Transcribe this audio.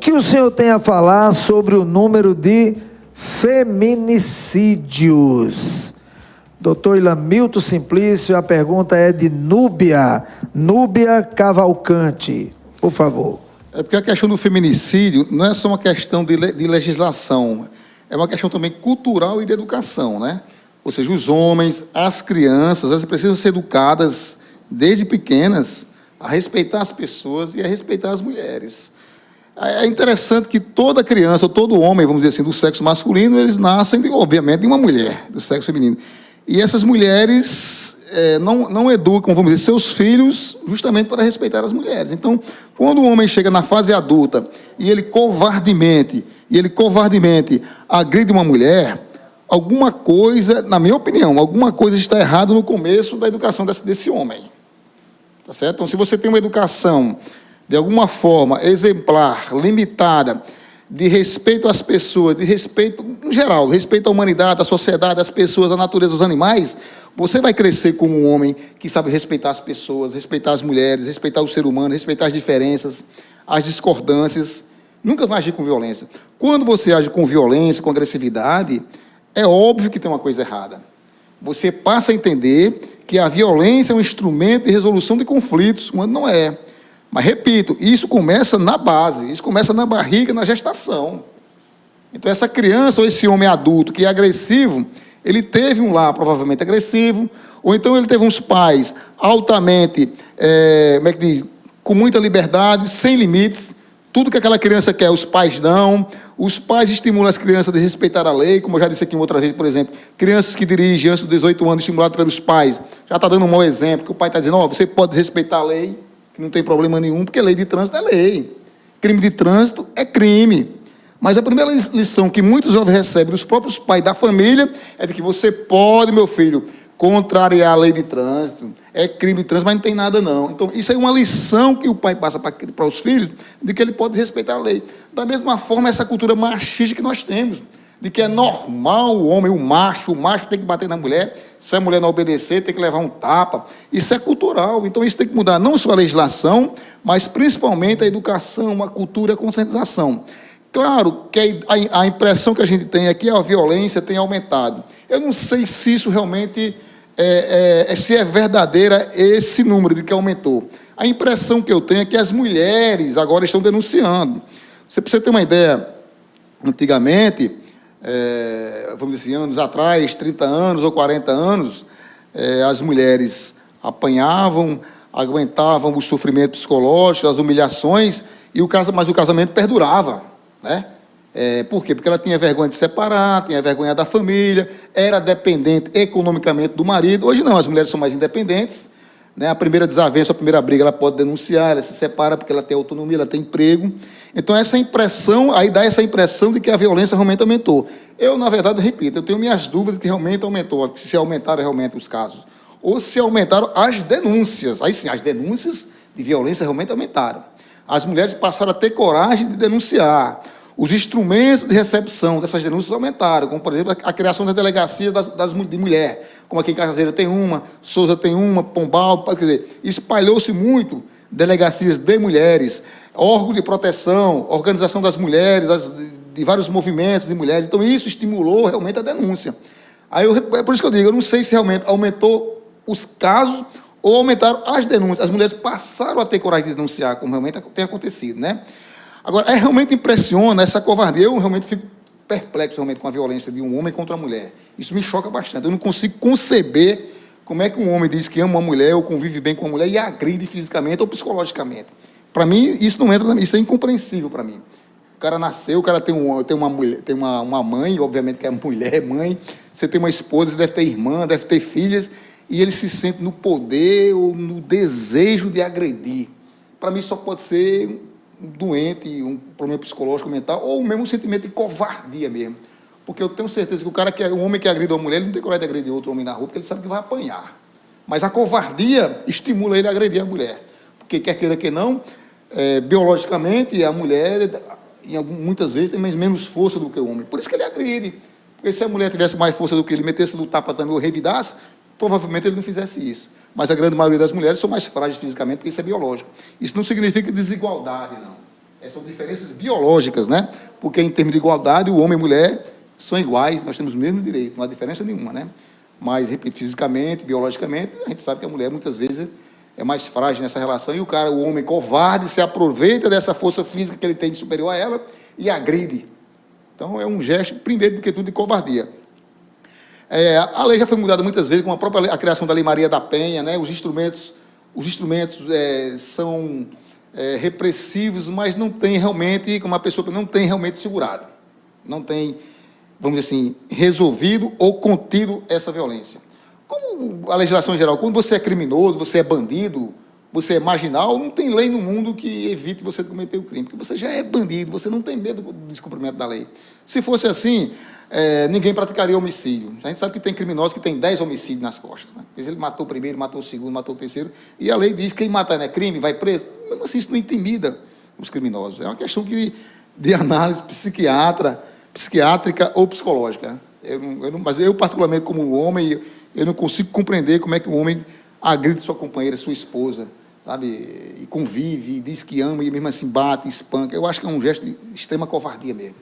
que o senhor tem a falar sobre o número de feminicídios? Doutor Ilamilton Simplício, a pergunta é de Núbia Cavalcante, por favor. É porque a questão do feminicídio não é só uma questão de legislação, é uma questão também cultural e de educação, né? Ou seja, os homens, as crianças, elas precisam ser educadas desde pequenas a respeitar as pessoas e a respeitar as mulheres. É interessante que toda criança, ou todo homem, vamos dizer assim, do sexo masculino, eles nascem, obviamente, de uma mulher, do sexo feminino. E essas mulheres não educam, vamos dizer, seus filhos justamente para respeitar as mulheres. Então, quando o homem chega na fase adulta e ele covardemente agride uma mulher, alguma coisa, na minha opinião, alguma coisa está errada no começo da educação desse homem. Tá certo? Então, se você tem uma educação, de alguma forma, exemplar, limitada, de respeito às pessoas, de respeito, no geral, respeito à humanidade, à sociedade, às pessoas, à natureza, aos animais, você vai crescer como um homem que sabe respeitar as pessoas, respeitar as mulheres, respeitar o ser humano, respeitar as diferenças, as discordâncias. Nunca vai agir com violência. Quando você age com violência, com agressividade, é óbvio que tem uma coisa errada. Você passa a entender que a violência é um instrumento de resolução de conflitos, quando não é. Mas, repito, isso começa na base, isso começa na barriga, na gestação. Então, essa criança ou esse homem adulto que é agressivo, ele teve um lar provavelmente agressivo, ou então ele teve uns pais altamente, com muita liberdade, sem limites. Tudo que aquela criança quer, os pais dão. Os pais estimulam as crianças a respeitar a lei, como eu já disse aqui outra vez, por exemplo, crianças que dirigem antes dos 18 anos, estimuladas pelos pais, já está dando um mau exemplo, que o pai está dizendo, você pode respeitar a lei, que não tem problema nenhum, porque lei de trânsito é lei. Crime de trânsito é crime. Mas a primeira lição que muitos jovens recebem dos próprios pais da família é de que você pode, meu filho, contrariar a lei de trânsito, é crime de trânsito, mas não tem nada não. Então, isso é uma lição que o pai passa para os filhos, de que ele pode respeitar a lei. Da mesma forma, essa cultura machista que nós temos, de que é normal o homem, o macho tem que bater na mulher, se a mulher não obedecer, tem que levar um tapa. Isso é cultural, então isso tem que mudar não só a legislação, mas principalmente a educação, a cultura, a conscientização. Claro que a impressão que a gente tem é que a violência tem aumentado. Eu não sei se isso realmente se é verdadeira esse número de que aumentou. A impressão que eu tenho é que as mulheres agora estão denunciando. Para você ter uma ideia, antigamente, vamos dizer assim, anos atrás, 30 anos ou 40 anos, as mulheres apanhavam, aguentavam o sofrimento psicológico, as humilhações, mas o casamento perdurava, né? Por quê? Porque ela tinha vergonha de separar, tinha vergonha da família, era dependente economicamente do marido. Hoje não, as mulheres são mais independentes, né? A primeira desavença, a primeira briga, ela pode denunciar, ela se separa porque ela tem autonomia, ela tem emprego. Então, essa impressão, aí dá essa impressão de que a violência realmente aumentou. Eu, na verdade, repito, eu tenho minhas dúvidas de que realmente aumentou, se aumentaram realmente os casos, ou se aumentaram as denúncias. Aí sim, as denúncias de violência realmente aumentaram. As mulheres passaram a ter coragem de denunciar. Os instrumentos de recepção dessas denúncias aumentaram, como, por exemplo, a criação das delegacias de mulher, como aqui em Cajazeira tem uma, Souza tem uma, Pombal, quer dizer, espalhou-se muito delegacias de mulheres, órgãos de proteção, organização das mulheres, de vários movimentos de mulheres. Então, isso estimulou realmente a denúncia. Aí é por isso que eu digo, eu não sei se realmente aumentou os casos ou aumentaram as denúncias. As mulheres passaram a ter coragem de denunciar, como realmente tem acontecido, né? Agora, realmente impressiona essa covardia. Eu realmente fico perplexo realmente com a violência de um homem contra a mulher. Isso me choca bastante. Eu não consigo conceber como é que um homem diz que ama uma mulher ou convive bem com uma mulher e agride fisicamente ou psicologicamente. Para mim, isso não entra, isso é incompreensível para mim. O cara nasceu, o cara tem uma mãe, obviamente que é mulher, mãe, você tem uma esposa, deve ter irmã, deve ter filhas, e ele se sente no poder ou no desejo de agredir. Para mim, só pode ser doente, um problema psicológico, mental, ou mesmo um sentimento de covardia mesmo. Porque eu tenho certeza que um homem que agride uma mulher, ele não tem coragem de agredir outro homem na rua, porque ele sabe que vai apanhar. Mas a covardia estimula ele a agredir a mulher. Porque, quer queira que não, biologicamente, a mulher, muitas vezes, tem menos força do que o homem. Por isso que ele agride. Porque se a mulher tivesse mais força do que ele, metesse no tapa também ou revidasse, provavelmente ele não fizesse isso. Mas a grande maioria das mulheres são mais frágeis fisicamente, porque isso é biológico. Isso não significa desigualdade, não. São diferenças biológicas, né? Porque, em termos de igualdade, o homem e a mulher são iguais, nós temos o mesmo direito, não há diferença nenhuma, né? Mas, repito, fisicamente, biologicamente, a gente sabe que a mulher, muitas vezes, é mais frágil nessa relação, e o homem covarde, se aproveita dessa força física que ele tem de superior a ela e agride. Então, é um gesto, primeiro do que tudo, de covardia. A lei já foi mudada muitas vezes, com a criação da Lei Maria da Penha, né? Os instrumentos são repressivos, mas não tem realmente, como a pessoa não tem realmente segurado, não tem, vamos dizer assim, resolvido ou contido essa violência. Como a legislação em geral, quando você é criminoso, você é bandido, você é marginal, não tem lei no mundo que evite você de cometer o crime, porque você já é bandido, você não tem medo do descumprimento da lei. Se fosse assim, ninguém praticaria homicídio. A gente sabe que tem criminosos que têm 10 homicídios nas costas, né? Ele matou o primeiro, matou o segundo, matou o terceiro, e a lei diz que quem matar não é crime, vai preso. Mesmo assim, isso não intimida os criminosos. É uma questão de análise psiquiátrica ou psicológica. Mas eu, particularmente, como homem, eu não consigo compreender como é que o homem agride sua companheira, sua esposa, sabe? E convive, e diz que ama, e mesmo assim bate, espanca. Eu acho que é um gesto de extrema covardia mesmo.